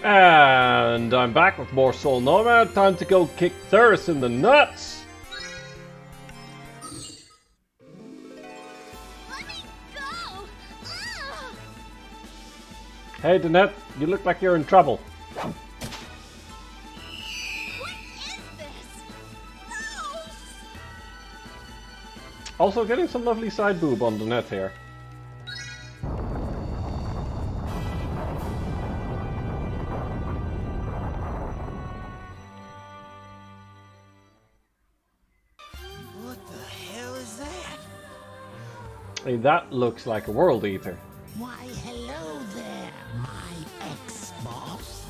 And I'm back with more Soul Nomad. Time to go kick Thuris in the nuts. Let me go! Ugh! Hey, Danette, you look like you're in trouble. What is this? Gross! Also getting some lovely side boob on Danette here. Hey, that looks like a world eater. Why, hello there, my ex-boss.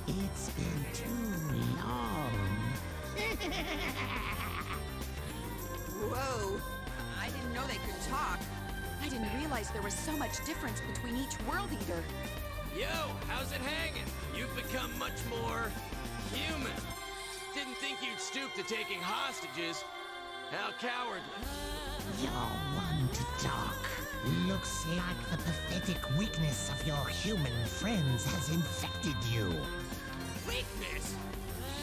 It's been too long. Whoa! I didn't know they could talk. I didn't realize there was so much difference between each world eater. Yo, how's it hanging? You've become much more human. Didn't think you'd stoop to taking hostages. How cowardly. You're one to talk. Looks like the pathetic weakness of your human friends has infected you. Weakness?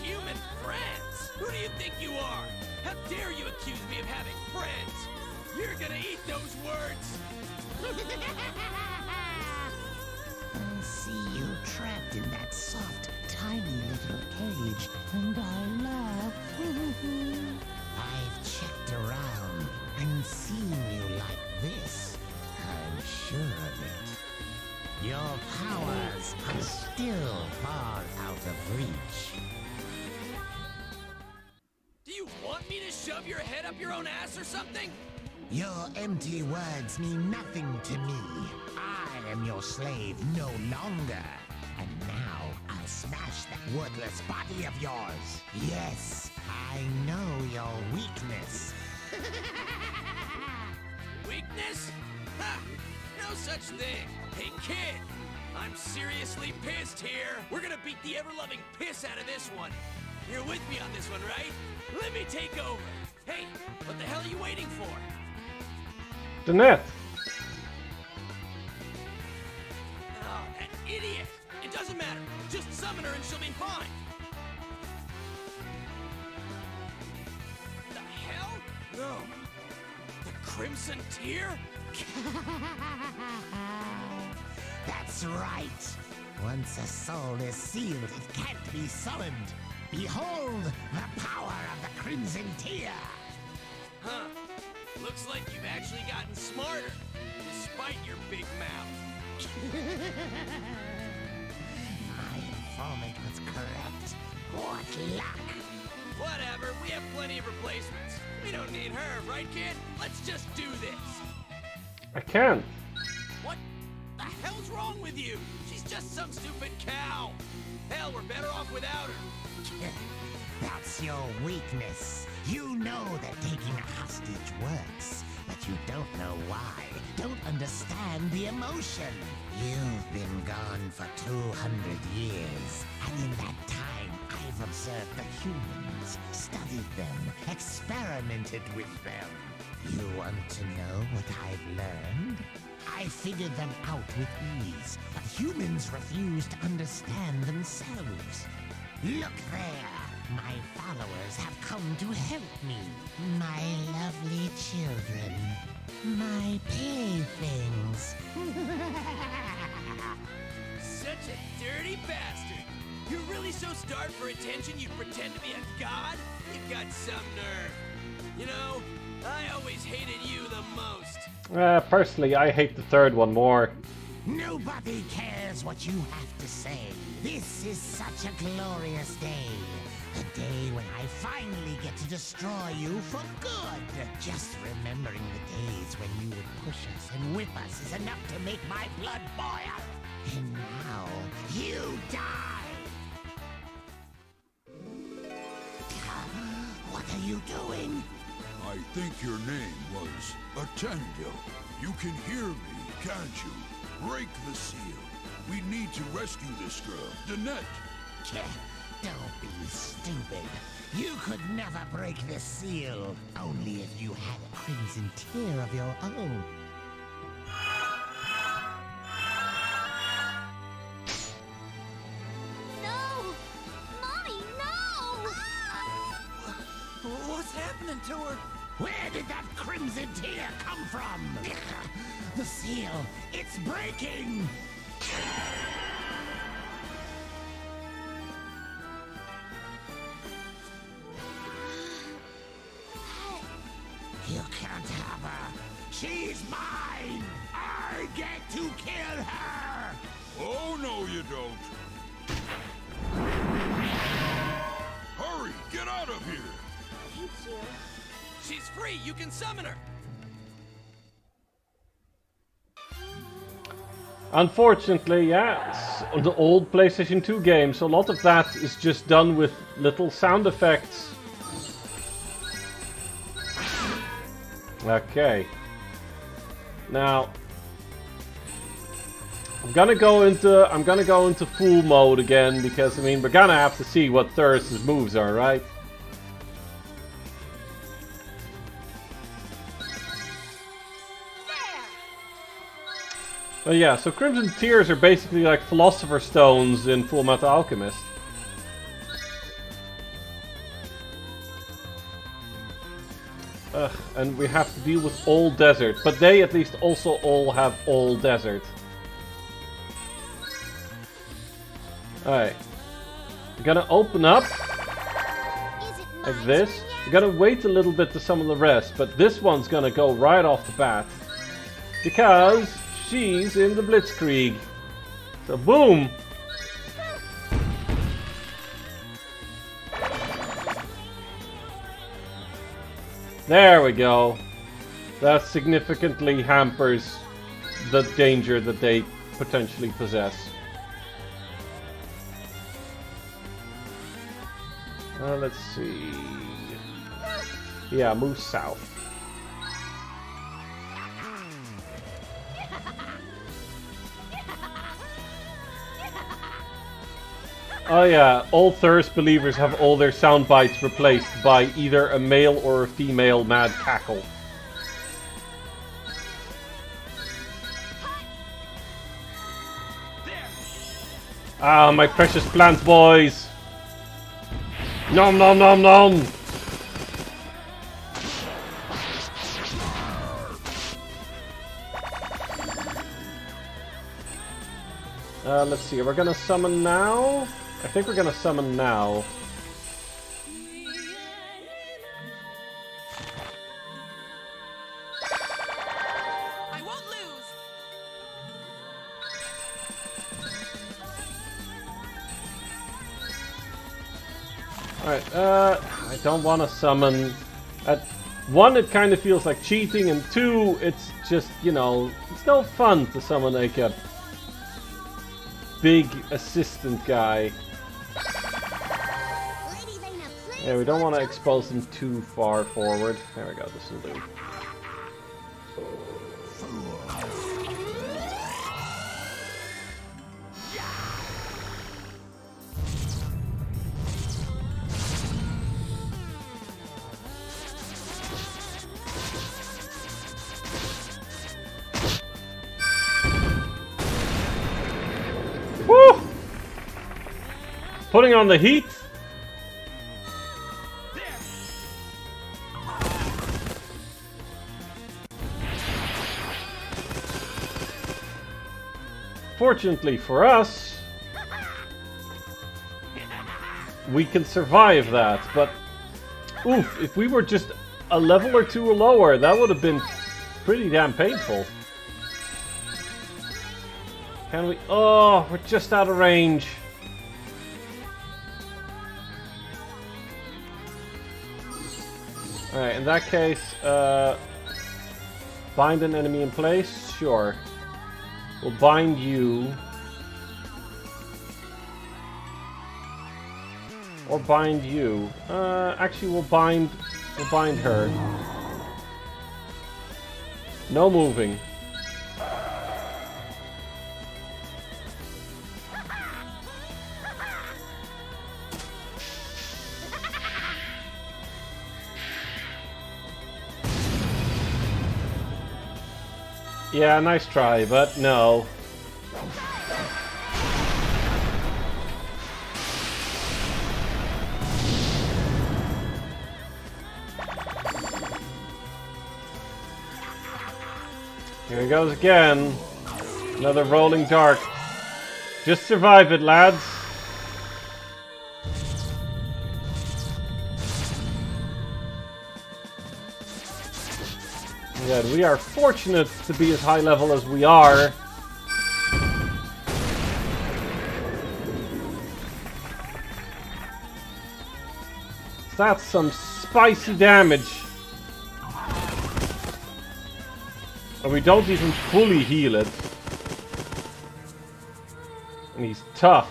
Human friends? Who do you think you are? How dare you accuse me of having friends? You're gonna eat those words! I see you trapped in that soft, tiny little cage, and I laugh. I've checked around and seen you like this. I'm sure of it. Your powers are still far out of reach. Do you want me to shove your head up your own ass or something? Your empty words mean nothing to me. I am your slave no longer. And now I'll smash that worthless body of yours. Yes, I know your weakness. Weakness? Ha! No such thing. Hey, kid! I'm seriously pissed here. We're gonna beat the ever-loving piss out of this one. You're with me on this one, right? Let me take over. Hey, what the hell are you waiting for? Danette! Oh, that idiot! It doesn't matter. Just summon her and she'll be fine. The hell? No. The Crimson Tear? That's right. Once a soul is sealed, it can't be summoned. Behold the power of the Crimson Tear. Huh. Looks like you've actually gotten smarter, despite your big mouth. My informant was correct. What luck! Whatever, we have plenty of replacements. We don't need her, right, kid? Let's just do this. I can't. What the hell's wrong with you? She's just some stupid cow. Hell, we're better off without her. That's your weakness. You know that taking a hostage works, but you don't know why. Don't understand the emotion. You've been gone for 200 years, and in that time, I've observed the humans, studied them, experimented with them. You want to know what I've learned? I figured them out with ease, but humans refuse to understand themselves. Look there! My followers have come to help me. My lovely children. My playthings. Such a dirty bastard. You're really so starved for attention you pretend to be a god? You've got some nerve. You know, I always hated you the most. Personally, I hate the third one more. Nobody cares what you have to say. This is such a glorious day. The day when I finally get to destroy you for good. Just remembering the days when you would push us and whip us is enough to make my blood boil. And now, you die! What are you doing? I think your name was Attendo. You can hear me, can't you? Break the seal. We need to rescue this girl, Danette. Don't be stupid. You could never break this seal. Only if you had a crimson tear of your own. happening to her? Where did that crimson tear come from? The seal, it's breaking! You can't have her. She's mine! I get to kill her! Oh, no, you don't. Hurry, get out of here! Thank you. She's free, you can summon her! Unfortunately, yeah, it's the old PlayStation 2 game, so a lot of that is just done with little sound effects. Okay. Now I'm gonna go into full mode again, because I mean we're gonna have to see what Thuris's moves are, right? Oh yeah, so Crimson Tears are basically like Philosopher's Stones in Full Metal Alchemist. Ugh, and we have to deal with all desert, but they at least also all have all desert. Alright. We're gonna open up like this. We're gonna wait a little bit to summon the rest, but this one's gonna go right off the bat. Because she's in the Blitzkrieg. So boom! There we go. That significantly hampers the danger that they potentially possess. Let's see. Yeah, move south. Oh yeah, all Thirst believers have all their sound bites replaced by either a male or a female mad cackle. Ah, my precious plant boys! Nom nom nom nom! Let's see, we're gonna summon now? I think we're gonna summon now. I won't lose. Alright, I don't want to summon. At one, it kind of feels like cheating, and two, it's just, you know, it's no fun to summon like a big assistant guy. Yeah, we don't want to expose them too far forward. There we go, this will do. Woo! Putting on the heat. Fortunately for us, we can survive that, but oof, if we were just a level or two lower, that would have been pretty damn painful. Can we? Oh, we're just out of range. Alright, in that case, bind an enemy in place? Sure. We'll bind you. Or bind you. Actually, we'll bind her. No moving. Yeah, nice try, but no. Here he goes again. Another rolling dark. Just survive it, lads. Yeah, we are fortunate to be as high level as we are. That's some spicy damage. And we don't even fully heal it. And he's tough.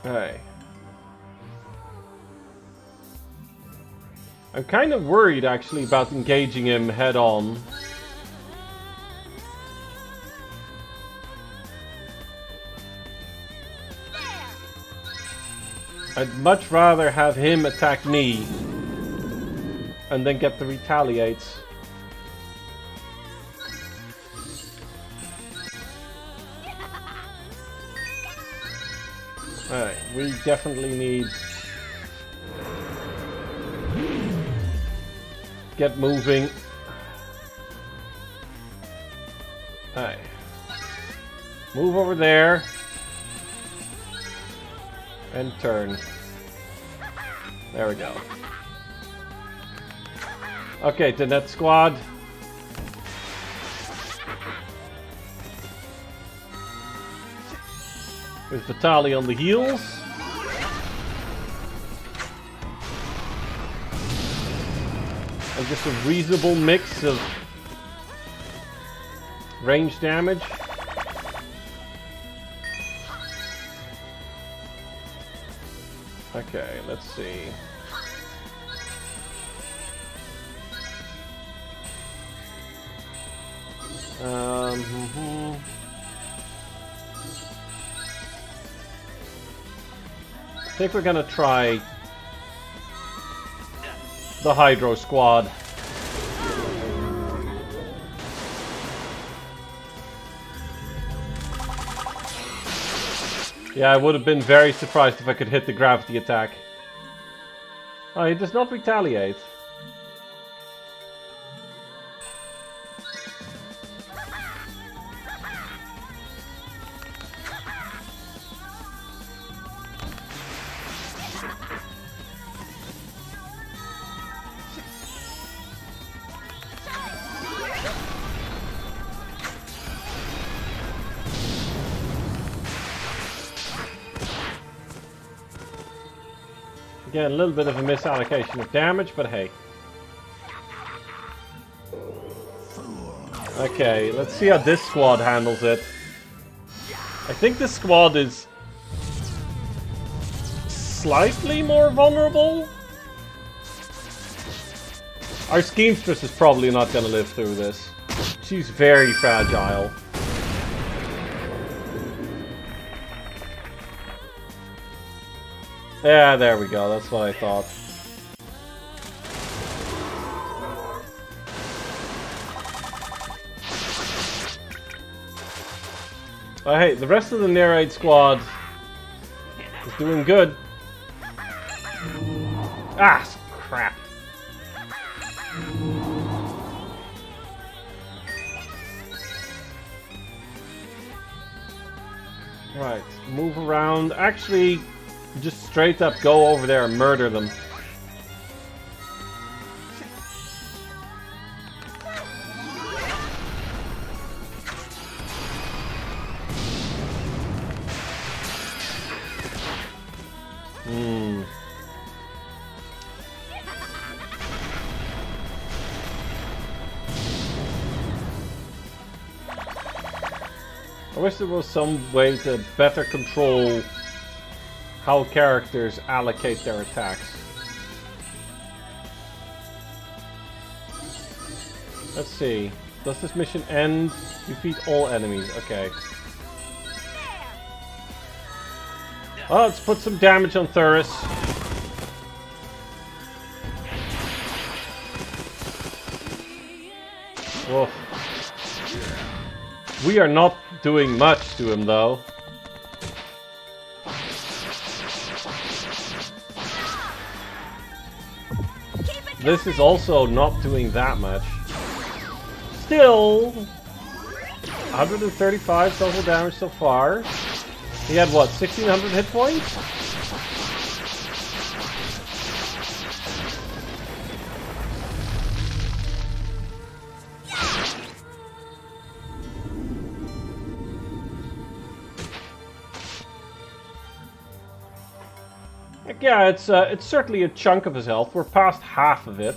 Hey. I'm kind of worried actually about engaging him head on. I'd much rather have him attack me and then get the retaliates. Alright, we definitely need get moving. Alright. Move over there. And turn. There we go. Okay, to that squad. With Vitali on the heels. And just a reasonable mix of range damage. Okay, let's see. I think we're gonna try the Hydro Squad. Yeah, I would have been very surprised if I could hit the gravity attack. Oh, he does not retaliate. Again, a little bit of a misallocation of damage, but hey. Okay, let's see how this squad handles it. I think this squad is slightly more vulnerable. Our Schemstress is probably not going to live through this. She's very fragile. Yeah, there we go. That's what I thought. Oh, hey, the rest of the Nereid squad is doing good. Ah, crap. Right, move around. Actually, just straight up go over there and murder them. I wish there was some way to better control how characters allocate their attacks. Let's see. Does this mission end? Defeat all enemies. Okay. Oh, let's put some damage on Thuris. Whoa. We are not doing much to him, though. Keep it This is also not doing that much. Still, 135 total damage so far. He had what, 1600 hit points? Yeah, it's certainly a chunk of his health. We're past half of it.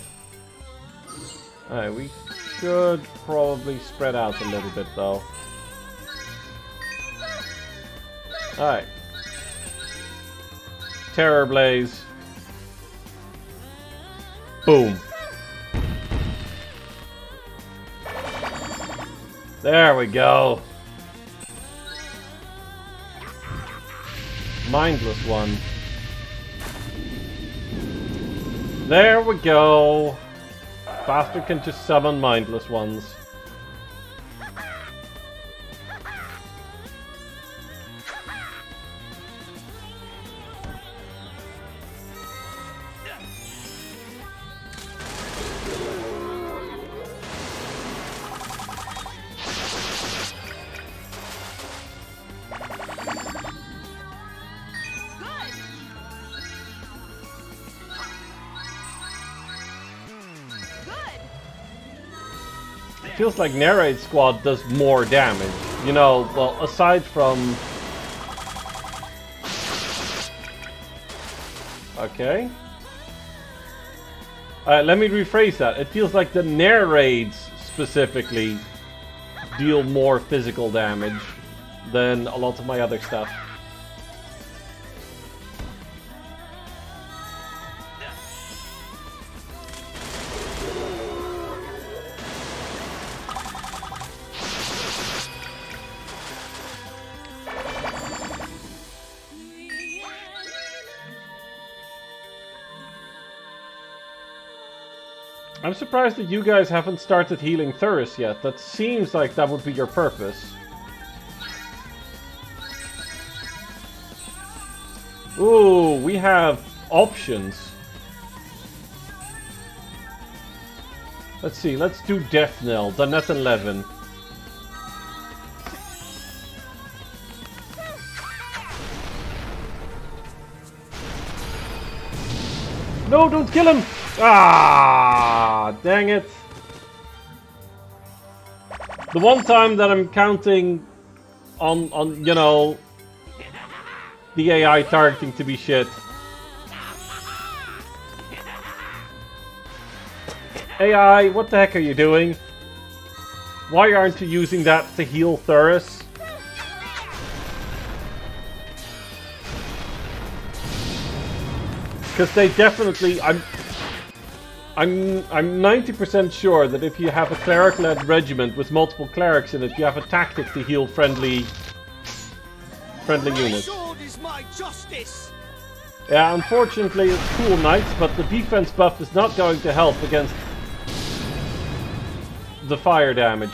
Alright, we should probably spread out a little bit though. Alright. Terror Blaze. Boom. There we go. Mindless one. There we go. Bastard can just summon mindless ones. Feels like Narrate Squad does more damage. You know, well, aside from... Okay. Let me rephrase that. It feels like the Narrades specifically deal more physical damage than a lot of my other stuff. I'm surprised that you guys haven't started healing Thuris yet. That seems like that would be your purpose. Ooh, we have options. Let's see, let's do Death Knell, done at 11. No, don't kill him! Ah, dang it. The one time that I'm counting on you know, the AI targeting to be shit. AI, what the heck are you doing? Why aren't you using that to heal Thuris? Because they definitely, I'm 90% sure that if you have a cleric-led regiment with multiple clerics in it, you have a tactic to heal friendly units. Sword is my justice. Yeah, unfortunately it's cool knights, but the defense buff is not going to help against the fire damage.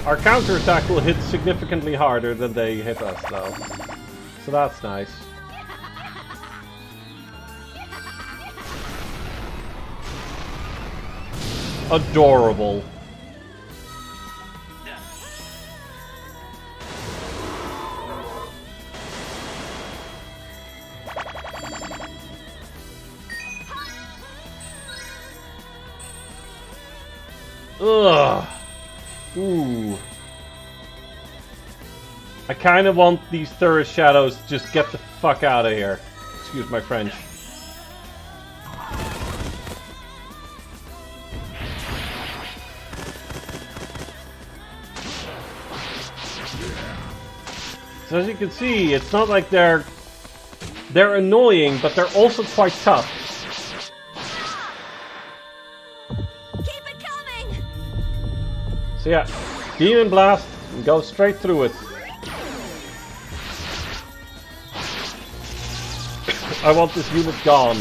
Our counterattack will hit significantly harder than they hit us, though. So that's nice. Adorable. Ugh. Ooh. I kind of want these Thuris shadows to just get the fuck out of here. Excuse my French. So as you can see, it's not like they're annoying, but they're also quite tough. Keep it coming! So yeah, Demon Blast and go straight through it. I want this unit gone.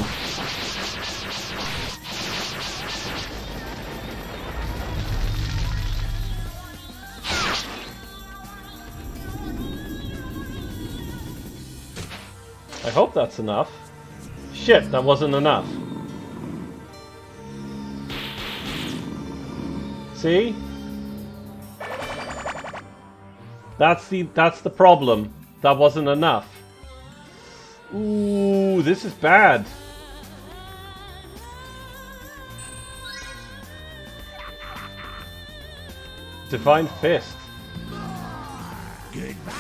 I hope that's enough. Shit, that wasn't enough. See? That's the problem. That wasn't enough. Ooh, this is bad. Divine Fist. Goodbye.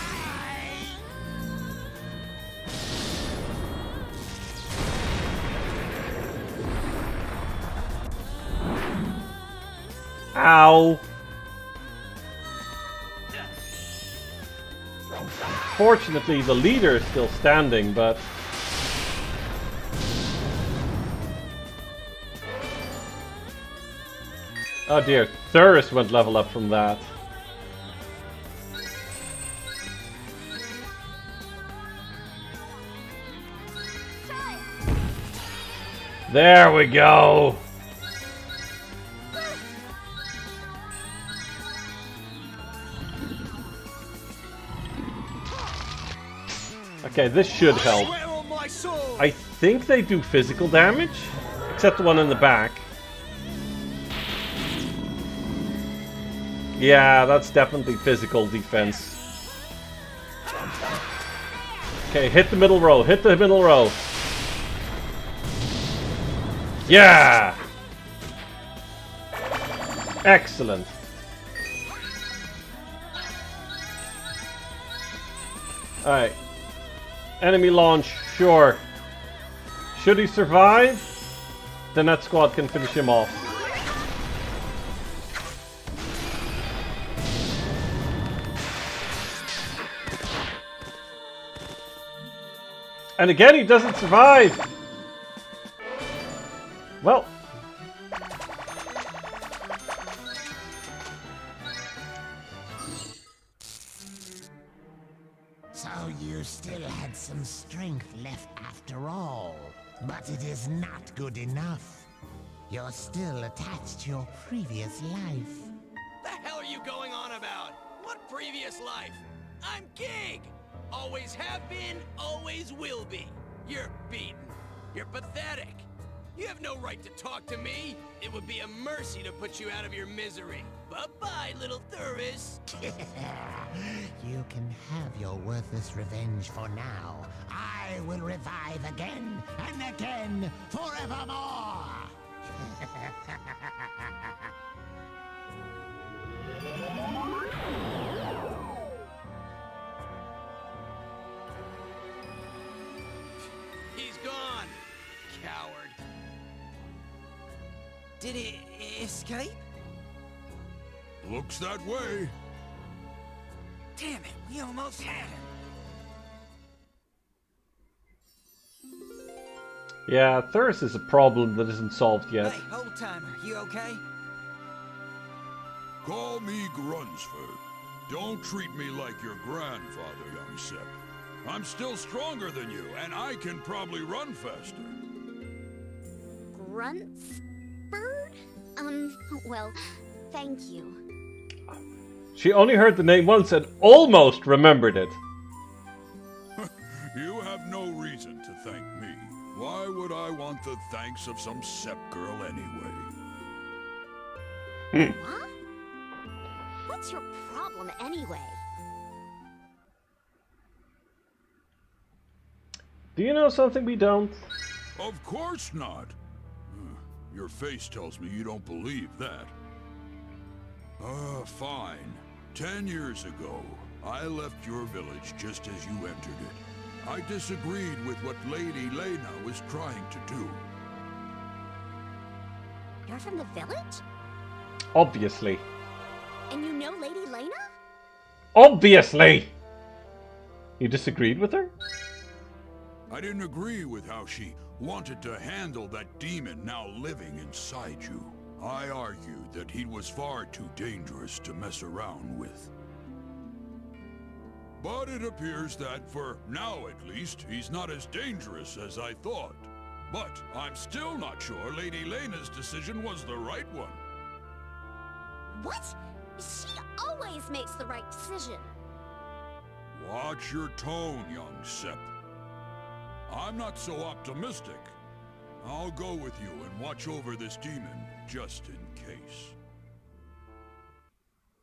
Ow. Fortunately, the leader is still standing, but... Oh dear, Thuris went level up from that. There we go! Okay, this should help. I think they do physical damage, except the one in the back. Yeah, that's definitely physical defense. Okay, hit the middle row, hit the middle row. Yeah! Excellent. Alright. Enemy launch, sure. Should he survive? Then that squad can finish him off. And again, he doesn't survive! Well. So you still had some strength left after all. But it is not good enough. You're still attached to your previous life. The hell are you going on about? What previous life? I'm Gig! Always have been, always will be. You're beaten. You're pathetic. You have no right to talk to me. It would be a mercy to put you out of your misery. Bye-bye, little Thuris. You can have your worthless revenge for now. I will revive again and again forevermore. He's gone. Coward. Did he escape? Looks that way. Damn it, we almost had him. Yeah, Thuris is a problem that isn't solved yet. Hey, old timer, you okay? Call me Grunsford. Don't treat me like your grandfather, young Sep. I'm still stronger than you, and I can probably run faster. Grunsford? Well, thank you. She only heard the name once and almost remembered it. You have no reason to thank me. Why would I want the thanks of some Sep girl anyway? What? What's your problem anyway? Do you know something we don't? Of course not. Your face tells me you don't believe that. Fine. 10 years ago, I left your village just as you entered it. I disagreed with what Lady Lena was trying to do. You're from the village? Obviously. And you know Lady Lena? Obviously! You disagreed with her? I didn't agree with how she wanted to handle that demon now living inside you. I argued that he was far too dangerous to mess around with. But it appears that, for now at least, he's not as dangerous as I thought. But I'm still not sure Lady Lena's decision was the right one. What? She always makes the right decision. Watch your tone, young Sep. I'm not so optimistic. I'll go with you and watch over this demon, just in case.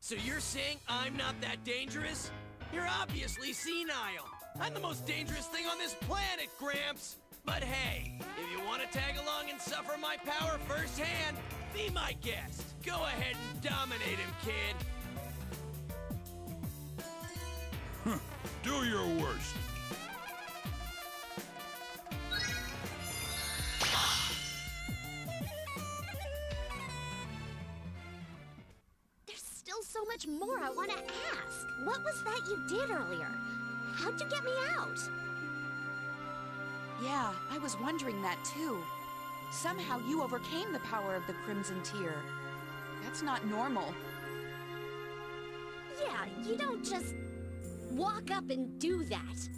So you're saying I'm not that dangerous? You're obviously senile. I'm the most dangerous thing on this planet, Gramps. But hey, if you want to tag along and suffer my power firsthand, be my guest. Go ahead and dominate him, kid. Do your worst. There's still so much more I want to ask. What was that you did earlier? How'd you get me out? Yeah, I was wondering that too. Somehow you overcame the power of the Crimson Tear. That's not normal. Yeah, you don't just walk up and do that.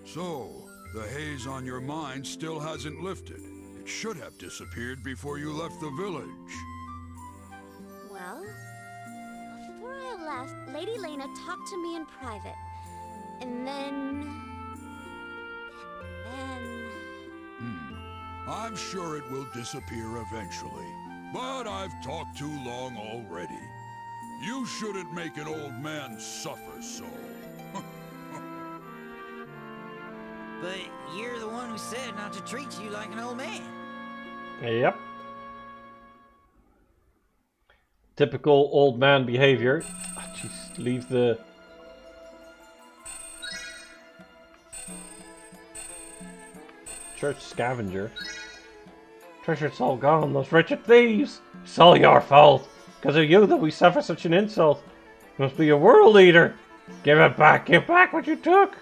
So, the haze on your mind still hasn't lifted. It should have disappeared before you left the village. Well, before I left, Lady Lena talked to me in private. And then... I'm sure it will disappear eventually. But I've talked too long already. You shouldn't make an old man suffer so. But you're the one who said not to treat you like an old man. Yep. Typical old man behavior. Ah, jeez, leave the... Church scavenger. Treasure's all gone, those wretched thieves! It's all your fault! Because of you that we suffer such an insult! You must be a world leader! Give it back! Give back what you took!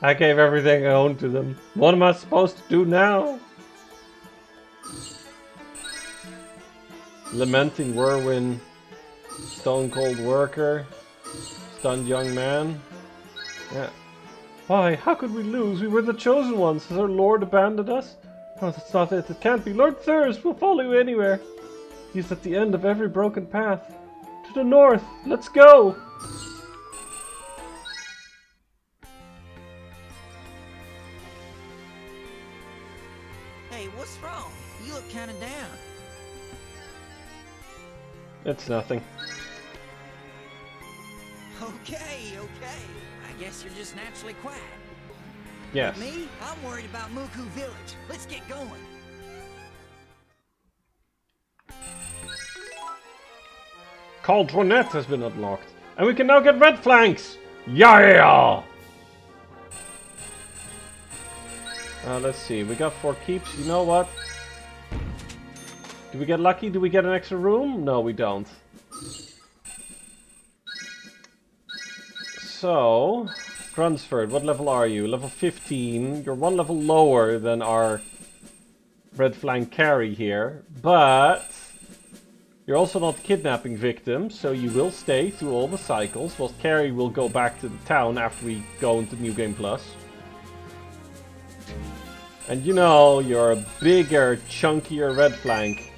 I gave everything I owned to them. What am I supposed to do now? Lamenting whirlwind. Stone cold worker. Stunned young man. Yeah. Why? How could we lose? We were the chosen ones. Has our Lord abandoned us? Oh, that's not it. It can't be. Lord Thurs will follow you anywhere. He's at the end of every broken path. To the north. Let's go! Hey, what's wrong? You look kind of down. It's nothing. Okay. I guess you're just naturally quiet. Yes. Me? I'm worried about Muku Village. Let's get going. Cauldronet has been unlocked. And we can now get red flanks! Yeah! Let's see. We got 4 keeps. You know what? Do we get lucky? Do we get an extra room? No, we don't. So, Grunsford, what level are you? Level 15. You're 1 level lower than our red flank carry here, but you're also not kidnapping victims, so you will stay through all the cycles, whilst Carrie will go back to the town after we go into New Game Plus. And you know, you're a bigger, chunkier red flank.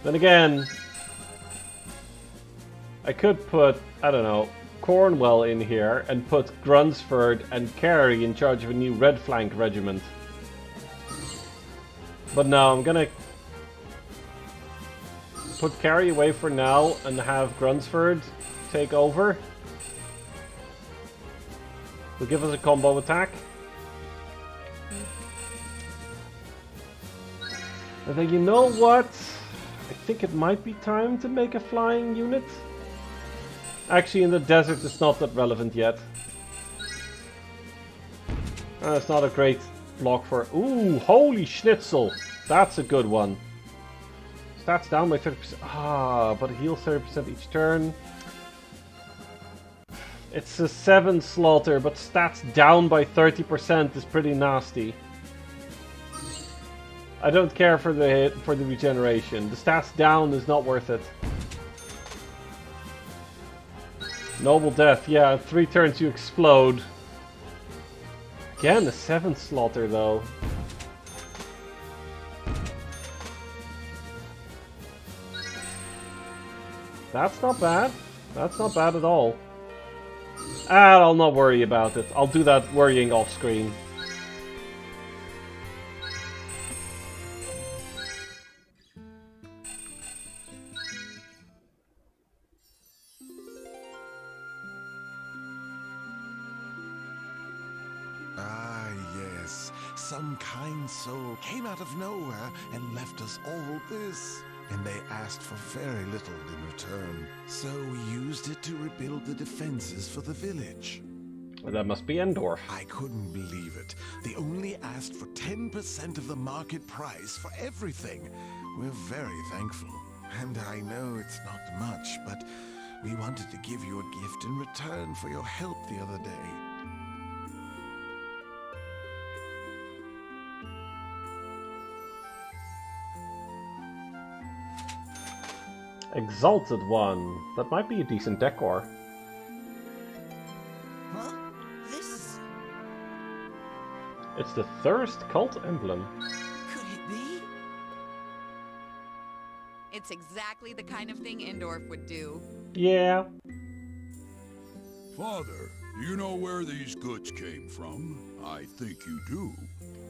Then again, I could put, I don't know, Cornwell in here and put Grunsford and Carrie in charge of a new red flank regiment. But no, I'm gonna put Carrie away for now and have Grunsford take over. Will give us a combo attack. And then you know what? I think it might be time to make a flying unit. Actually, in the desert it's not that relevant yet. It's not a great block for... Ooh, holy schnitzel! That's a good one. Stats down by 30%. Ah, but it heals 30% each turn. It's a 7 slaughter, but stats down by 30% is pretty nasty. I don't care for the regeneration. The stats down is not worth it. Noble Death, yeah, 3 turns you explode. Again, a 7 slaughter though. That's not bad. That's not bad at all. I'll not worry about it. I'll do that worrying off screen. Ah, yes. Some kind soul came out of nowhere and left us all this. And they asked for very little in return. So we used it to rebuild the defenses for the village. Well, that must be Endor. I couldn't believe it. They only asked for 10% of the market price for everything. We're very thankful. And I know it's not much, but we wanted to give you a gift in return for your help the other day. Exalted One. That might be a decent decor. Huh? This... It's the Thirst cult emblem. could it be? It's exactly the kind of thing Indorf would do. Yeah. Father, do you know where these goods came from? I think you do.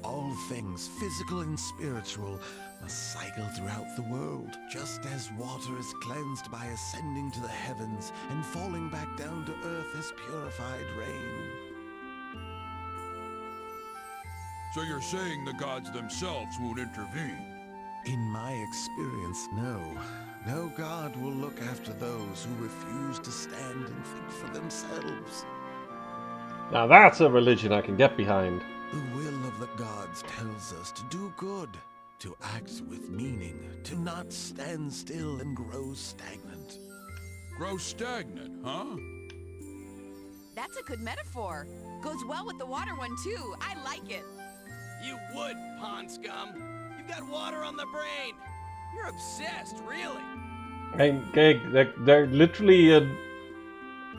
All things, physical and spiritual, must cycle throughout the world, just as water is cleansed by ascending to the heavens and falling back down to earth as purified rain. So you're saying the gods themselves won't intervene? In my experience, no. No god will look after those who refuse to stand and think for themselves. Now that's a religion I can get behind. The will of the gods tells us to do good, to act with meaning, to not stand still and grow stagnant. Grow stagnant, huh? That's a good metaphor. Goes well with the water one, too. I like it. You would, pond scum. You've got water on the brain. You're obsessed, really. And they're literally an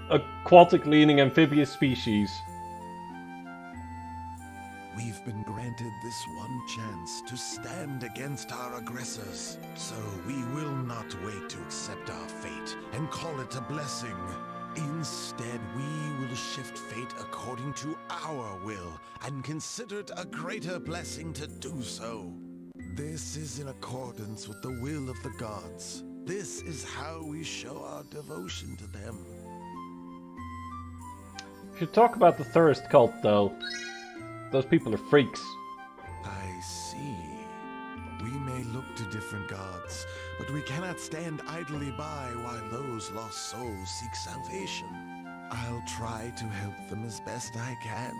aquatic-leaning amphibious species. We've been granted this one chance to stand against our aggressors. So we will not wait to accept our fate and call it a blessing. Instead, we will shift fate according to our will and consider it a greater blessing to do so. This is in accordance with the will of the gods. This is how we show our devotion to them. We should talk about the Thirst cult, though. Those people are freaks. I see. We may look to different gods, but we cannot stand idly by while those lost souls seek salvation. I'll try to help them as best I can.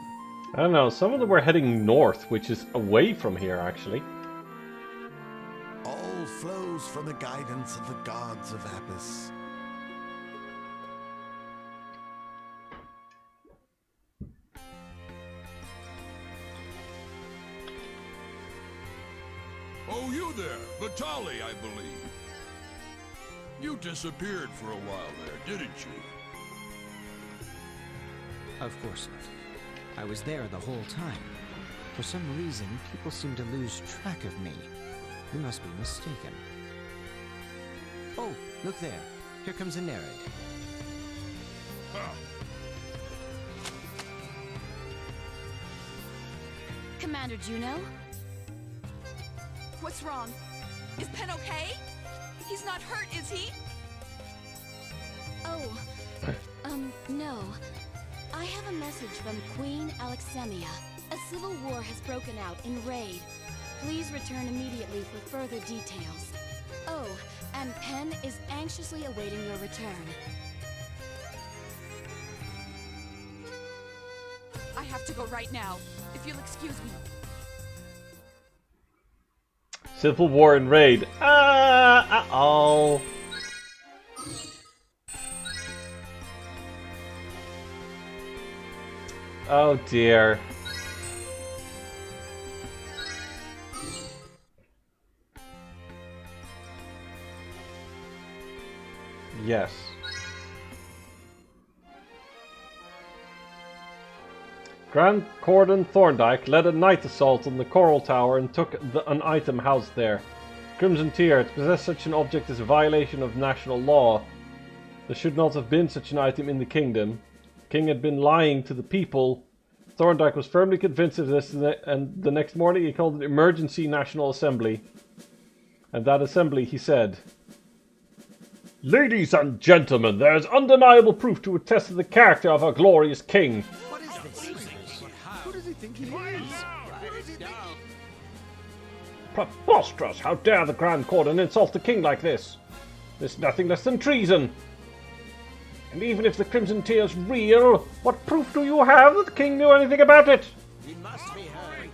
I don't know, some of them were heading north, which is away from here, actually. All flows from the guidance of the gods of Apis. Oh, you there, Vitali, I believe. You disappeared for a while there, didn't you? Of course not. I was there the whole time. For some reason, people seem to lose track of me. You must be mistaken. Oh, look there. Here comes a narrator. Huh. Commander Juno? What's wrong? Is Pen okay? He's not hurt, is he? Oh, no. I have a message from Queen Alexemia. A civil war has broken out in Raid. Please return immediately for further details. Oh, and Pen is anxiously awaiting your return. I have to go right now, if you'll excuse me. Civil War in Raid. Uh-oh. Oh dear. Yes. Grand Cordon Thorndyke led a night assault on the Coral Tower and took an item housed there. Crimson Tear, to possess such an object is a violation of national law. There should not have been such an item in the kingdom. The king had been lying to the people. Thorndyke was firmly convinced of this, and the next morning he called an emergency National Assembly. And that assembly, he said, "Ladies and gentlemen, there is undeniable proof to attest to the character of our glorious king. What is this? Who does he think he is? Preposterous! How dare the Grand Cordon insult the king like this? This is nothing less than treason. And even if the Crimson Tear is real, what proof do you have that the king knew anything about it?" He must be heard.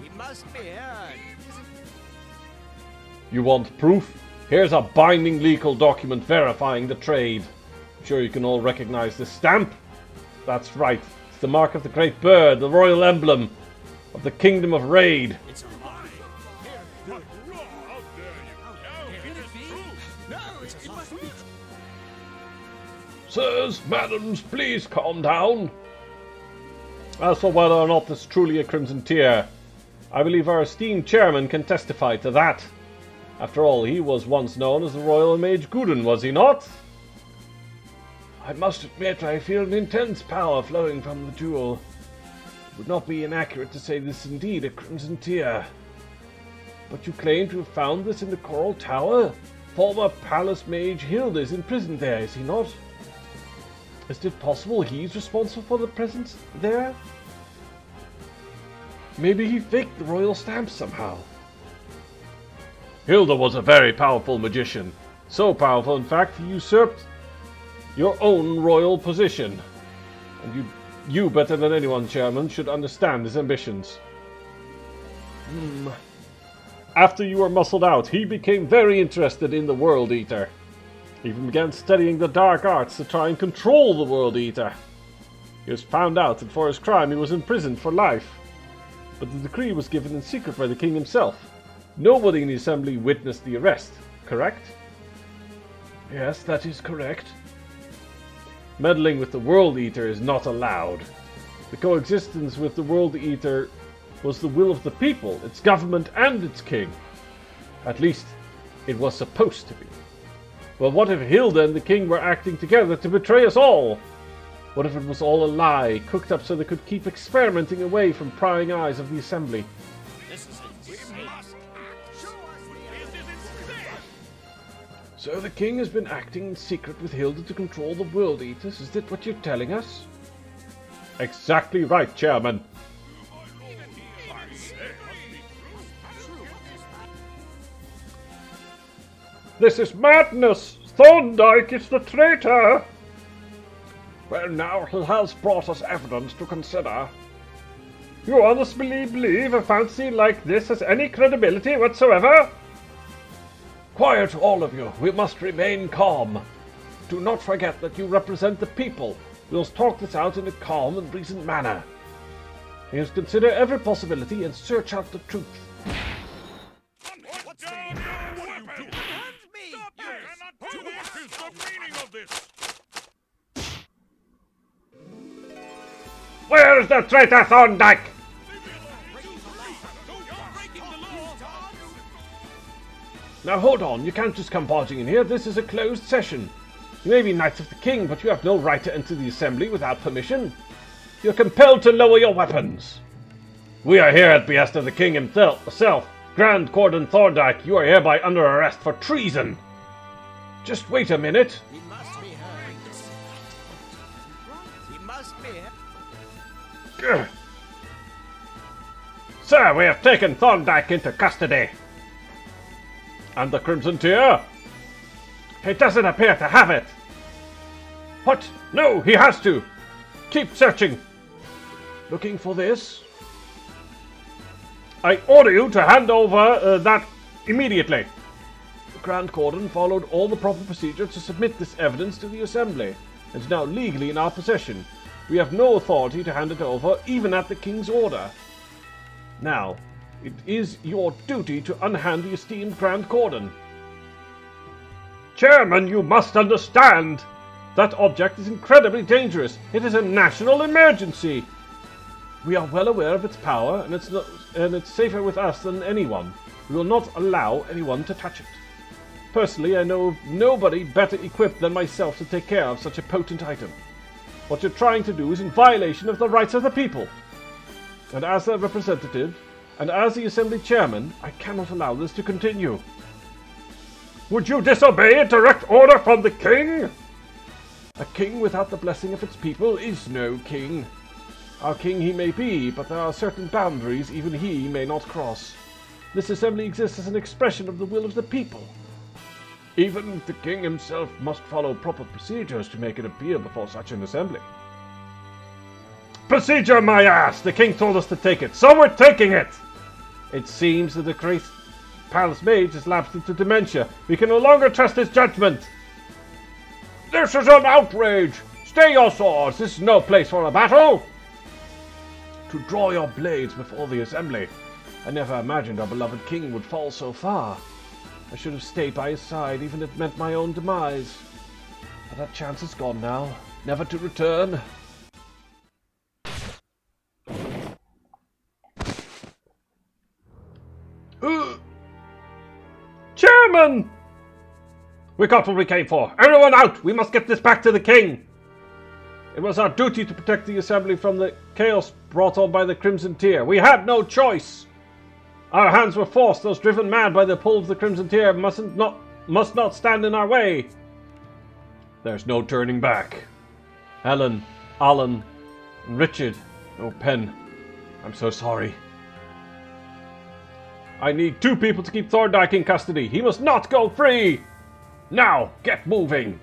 He must be heard. You want proof? Here's a binding legal document verifying the trade. I'm sure you can all recognize this stamp. That's right. It's the mark of the Great Bird, the royal emblem of the Kingdom of Raid. It's a lie. Sirs, madams, please calm down. As for whether or not this is truly a Crimson Tear, I believe our esteemed chairman can testify to that. After all, he was once known as the Royal Mage Gudin, was he not? I must admit I feel an intense power flowing from the jewel. It would not be inaccurate to say this is indeed a Crimson Tear. But you claim to have found this in the Coral Tower? Former Palace Mage Hilda is imprisoned there, is he not? Is it possible he's responsible for the presence there? Maybe he faked the royal stamp somehow. Hilda was a very powerful magician. So powerful, in fact, he usurped your own royal position. And you better than anyone, Chairman, should understand his ambitions. After you were muscled out, he became very interested in the World Eater. He even began studying the dark arts to try and control the World Eater. He was found out, and for his crime he was imprisoned for life. But the decree was given in secret by the king himself. Nobody in the assembly witnessed the arrest, correct? Yes, that is correct. Meddling with the World Eater is not allowed. The coexistence with the World Eater was the will of the people, its government and its king. At least, it was supposed to be. Well, what if Hilda and the king were acting together to betray us all? What if it was all a lie, cooked up so they could keep experimenting away from prying eyes of the assembly? So the king has been acting in secret with Hilda to control the World Eaters, is that what you're telling us? Exactly right, Chairman. This is madness! Thorndyke is the traitor! Well, now he has brought us evidence to consider. You honestly believe a fancy like this has any credibility whatsoever? Quiet, all of you. We must remain calm. Do not forget that you represent the people. We must talk this out in a calm and reasoned manner. We must consider every possibility and search out the truth. Where is the traitor Thorndyke? Now hold on, you can't just come barging in here. This is a closed session. You may be Knights of the King, but you have no right to enter the assembly without permission. You're compelled to lower your weapons. We are here at behest of the King himself. Grand Cordon Thorndyke, you are hereby under arrest for treason. Just wait a minute. He must be heard. He must be heard. Sir, we have taken Thorndyke into custody. And the Crimson Tear? He doesn't appear to have it. What? No, he has to. Keep searching. Looking for this? I order you to hand over that immediately. The Grand Cordon followed all the proper procedures to submit this evidence to the Assembly. It's now legally in our possession. We have no authority to hand it over, even at the King's order. Now, it is your duty to unhand the esteemed Grand Cordon. Chairman, you must understand! That object is incredibly dangerous. It is a national emergency. We are well aware of its power, and it's safer with us than anyone. We will not allow anyone to touch it. Personally, I know of nobody better equipped than myself to take care of such a potent item. What you're trying to do is in violation of the rights of the people. And as their representative, and as the Assembly Chairman, I cannot allow this to continue. Would you disobey a direct order from the king? A king without the blessing of its people is no king. Our king he may be, but there are certain boundaries even he may not cross. This assembly exists as an expression of the will of the people. Even the king himself must follow proper procedures to make an appeal before such an assembly. Procedure, my ass! The king told us to take it, so we're taking it! It seems that the great palace mage has lapsed into dementia. We can no longer trust his judgment. This is an outrage! Stay your swords! This is no place for a battle! To draw your blades before the assembly. I never imagined our beloved king would fall so far. I should have stayed by his side, even if it meant my own demise. But that chance is gone now, never to return. Chairman! We got what we came for. Everyone out! We must get this back to the king! It was our duty to protect the assembly from the chaos brought on by the Crimson Tear. We had no choice! Our hands were forced. Those driven mad by the pull of the Crimson Tear must not stand in our way. There's no turning back. Helen, Alan, and Richard. Oh, Pen. I'm so sorry. I need 2 people to keep Thorndyke in custody. He must not go free! Now, get moving!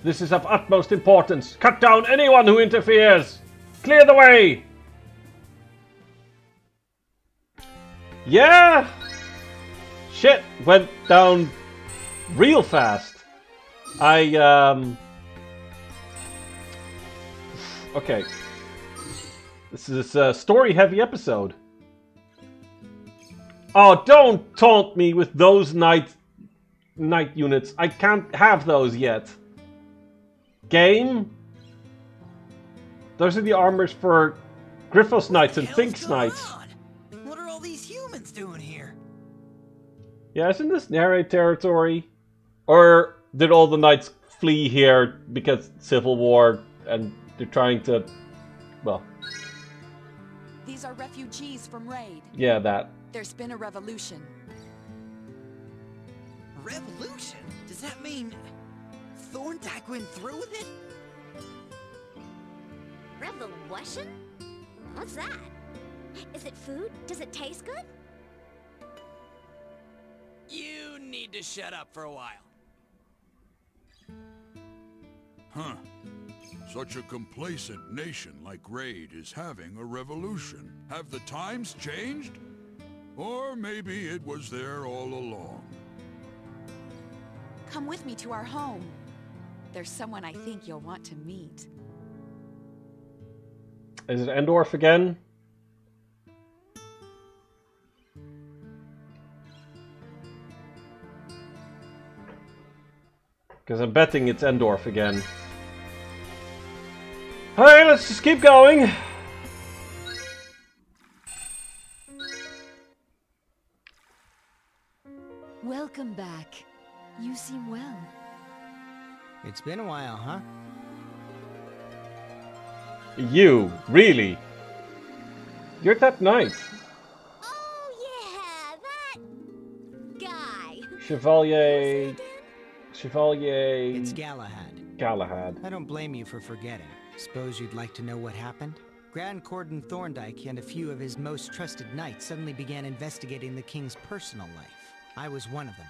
This is of utmost importance. Cut down anyone who interferes! Clear the way! Yeah! Shit went down real fast. Okay. This is a story-heavy episode. Oh, don't taunt me with those night units. I can't have those yet. Game? Those are the armors for Griffos Knights and Finks Knights. What are all these humans doing here? Yeah, isn't this Narrate territory? Or did all the knights flee here because Civil War and they're trying to... well... These are refugees from Raid. Yeah, that. There's been a revolution. Revolution? Does that mean Thorndyke went through with it? Revolution? What's that? Is it food? Does it taste good? You need to shut up for a while. Huh. Such a complacent nation like Raid is having a revolution. Have the times changed? Or maybe it was there all along. Come with me to our home. There's someone I think you'll want to meet. Is it Endorf again? Because I'm betting it's Endorf again. Alright, let's just keep going. Welcome back. You seem well. It's been a while, huh? You, really? You're that knight. Oh yeah, that guy. Chevalier... It's Galahad. Galahad. I don't blame you for forgetting. Suppose you'd like to know what happened? Grand Cordon Thorndyke and a few of his most trusted knights suddenly began investigating the king's personal life. I was one of them.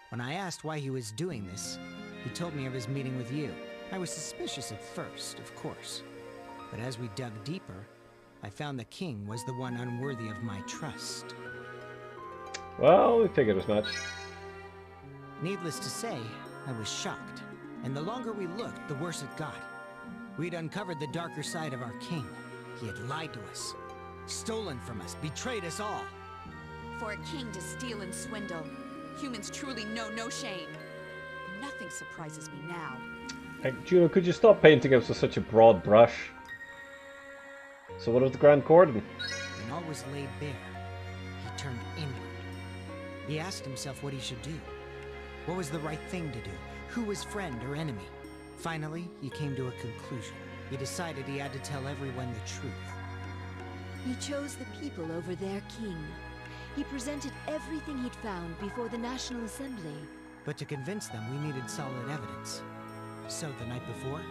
When I asked why he was doing this, he told me of his meeting with you. I was suspicious at first, of course. But as we dug deeper, I found the king was the one unworthy of my trust. Well, we figured as much. Needless to say, I was shocked. And the longer we looked, the worse it got. We'd uncovered the darker side of our king. He had lied to us, stolen from us, betrayed us all. For a king to steal and swindle, humans truly know no shame. Nothing surprises me now. Hey, Juno, could you stop painting us with such a broad brush? So what of the Grand Cordon? When all was laid bare, he turned inward. He asked himself what he should do. What was the right thing to do? Who was friend or enemy? Finally, he came to a conclusion. He decided he had to tell everyone the truth. He chose the people over their king. He presented everything he'd found before the National Assembly. But to convince them, we needed solid evidence. So the night before,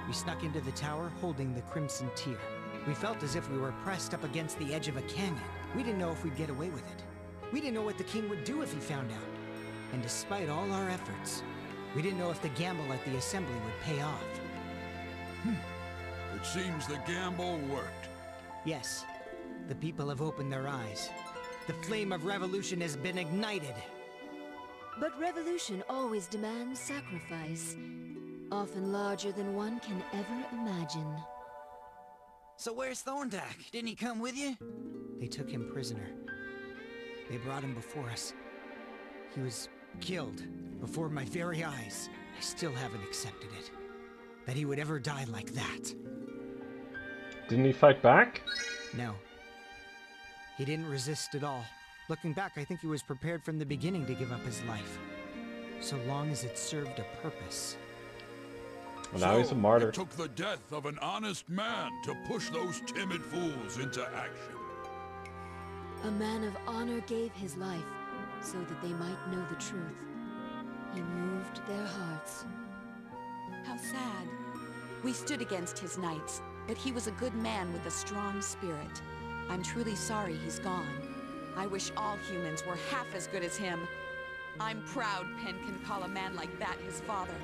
we snuck into the tower holding the Crimson Tier. We felt as if we were pressed up against the edge of a canyon. We didn't know if we'd get away with it. We didn't know what the king would do if he found out. And despite all our efforts, we didn't know if the gamble at the assembly would pay off. It seems the gamble worked. Yes, the people have opened their eyes. The flame of revolution has been ignited. But revolution always demands sacrifice, often larger than one can ever imagine. So where's Thorndyke? Didn't he come with you? They took him prisoner. They brought him before us. He was killed before my very eyes. I still haven't accepted it. That he would ever die like that. Didn't he fight back? No. He didn't resist at all. Looking back, I think he was prepared from the beginning to give up his life. So long as it served a purpose. Well, now he's a martyr. It took the death of an honest man to push those timid fools into action. A man of honor gave his life so that they might know the truth. He moved their hearts. How sad. We stood against his knights, but he was a good man with a strong spirit. I'm truly sorry he's gone. I wish all humans were half as good as him. I'm proud Penn can call a man like that his father.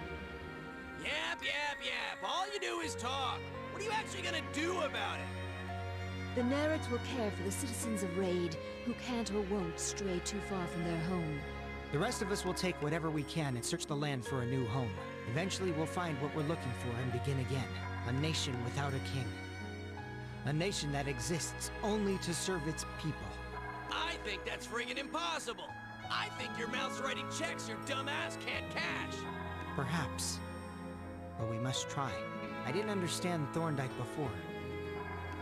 Yap, yap, yap. All you do is talk. What are you actually gonna do about it? The Nereds will care for the citizens of Raid who can't or won't stray too far from their home. The rest of us will take whatever we can and search the land for a new home. Eventually we'll find what we're looking for and begin again. A nation without a king. A nation that exists only to serve its people. I think that's friggin' impossible. I think your mouth's writing checks your dumb ass can't cash. Perhaps. But we must try. I didn't understand Thorndyke before.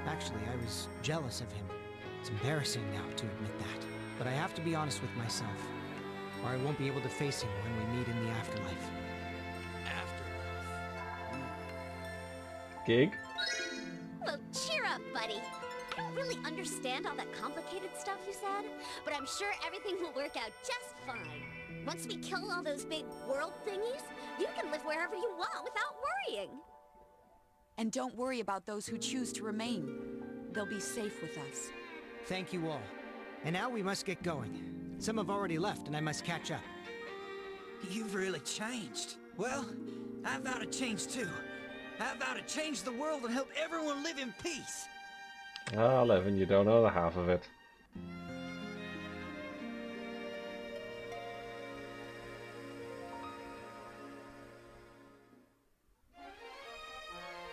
Actually, I was jealous of him. It's embarrassing now to admit that. But I have to be honest with myself, or I won't be able to face him when we meet in the afterlife. Gig? Well, cheer up, buddy. I don't really understand all that complicated stuff you said, but I'm sure everything will work out just fine. Once we kill all those big world thingies, you can live wherever you want without worrying. And don't worry about those who choose to remain. They'll be safe with us. Thank you all. And now we must get going. Some have already left, and I must catch up. You've really changed. Well, I vow to change too. I vow to change the world and help everyone live in peace. Ah, Levin, you don't know the half of it.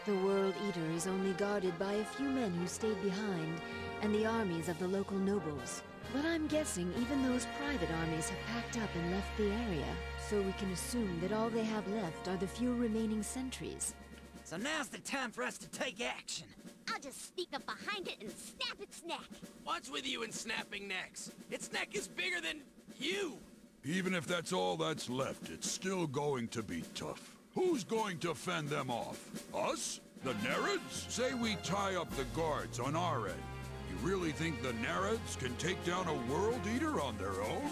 The World Eater is only guarded by a few men who stayed behind, and the armies of the local nobles. But I'm guessing even those private armies have packed up and left the area, so we can assume that all they have left are the few remaining sentries. So now's the time for us to take action. I'll just sneak up behind it and snap its neck. What's with you and snapping necks? Its neck is bigger than you. Even if that's all that's left, it's still going to be tough. Who's going to fend them off? Us? The Nereds? Say we tie up the guards on our end. You really think the Nereds can take down a World Eater on their own?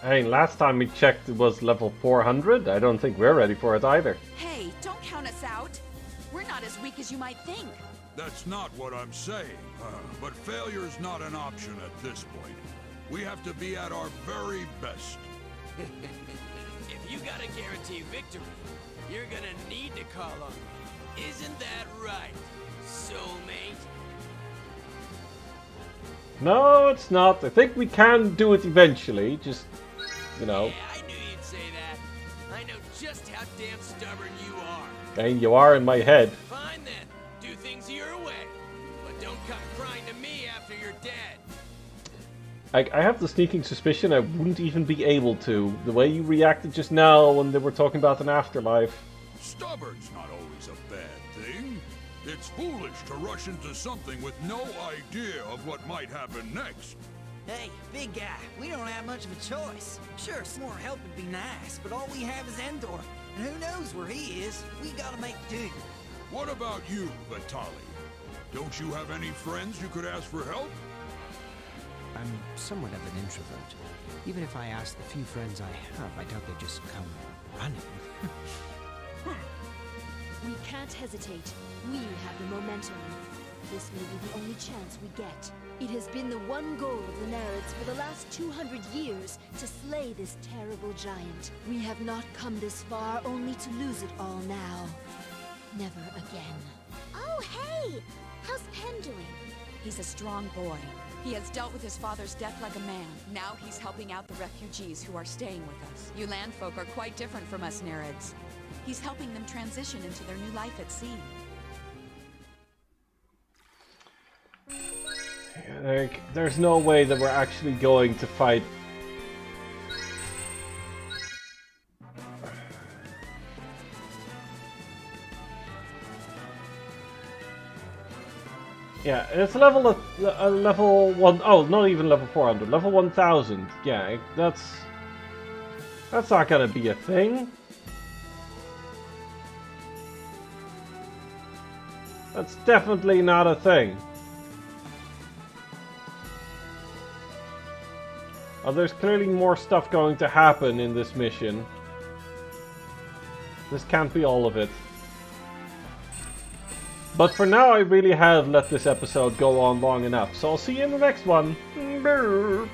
I mean, last time we checked it was level 400. I don't think we're ready for it either. Hey, don't count us out. We're not as weak as you might think. That's not what I'm saying. But failure's not an option at this point. We have to be at our very best. If you gotta guarantee victory, you're gonna need to call on me. Isn't that right, soulmate? No, it's not. I think we can do it eventually. Just, you know. Yeah, I knew you'd say that. I know just how damn stubborn you are. And you are in my head. Fine then. Do things your way. But don't come crying to me after you're dead. I have the sneaking suspicion I wouldn't even be able to. The way you reacted just now when they were talking about an afterlife. Stubborn's not always a bad thing. It's foolish to rush into something with no idea of what might happen next. Hey, big guy, we don't have much of a choice. Sure, some more help would be nice, but all we have is Endor. And who knows where he is? We gotta make do. What about you, Vitali? Don't you have any friends you could ask for help? I'm somewhat of an introvert. Even if I ask the few friends I have, I doubt they'd just come running. We can't hesitate. We have the momentum. This may be the only chance we get. It has been the one goal of the Nerds for the last 200 years to slay this terrible giant. We have not come this far only to lose it all now. Never again. Oh, hey! How's Pen doing? He's a strong boy. He has dealt with his father's death like a man. Now he's helping out the refugees who are staying with us. You landfolk are quite different from us Nerds. He's helping them transition into their new life at sea. There's no way that we're actually going to fight. Yeah, it's level one. Oh, not even level 400. Level 1000. Yeah, that's not gonna be a thing. That's definitely not a thing. Oh, there's clearly more stuff going to happen in this mission. This can't be all of it. But for now, I really have let this episode go on long enough, so I'll see you in the next one. Brr.